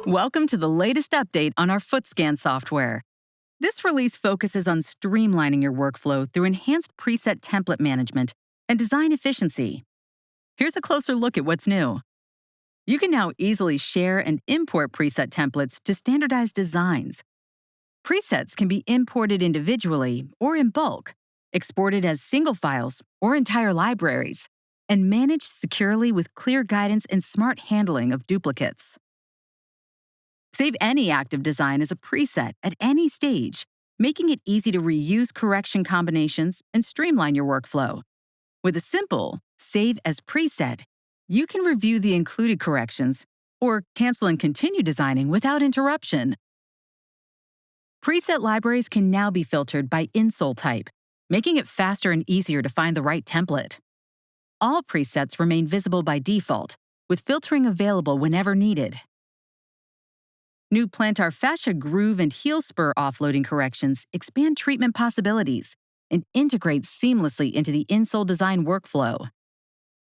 Welcome to the latest update on our Footscan software. This release focuses on streamlining your workflow through enhanced preset template management and design efficiency. Here's a closer look at what's new. You can now easily share and import preset templates to standardize designs. Presets can be imported individually or in bulk, exported as single files or entire libraries, and managed securely with clear guidance and smart handling of duplicates. Save any active design as a preset at any stage, making it easy to reuse correction combinations and streamline your workflow. With a simple Save as Preset, you can review the included corrections or cancel and continue designing without interruption. Preset libraries can now be filtered by insole type, making it faster and easier to find the right template. All presets remain visible by default, with filtering available whenever needed. New plantar fascia groove and heel spur offloading corrections expand treatment possibilities and integrate seamlessly into the insole design workflow.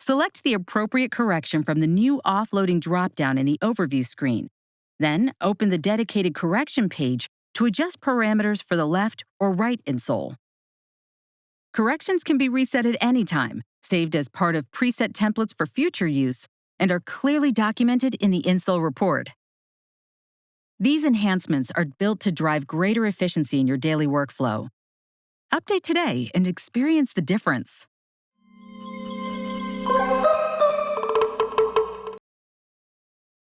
Select the appropriate correction from the new offloading dropdown in the overview screen. Then open the dedicated correction page to adjust parameters for the left or right insole. Corrections can be reset at any time, saved as part of preset templates for future use, and are clearly documented in the insole report. These enhancements are built to drive greater efficiency in your daily workflow. Update today and experience the difference.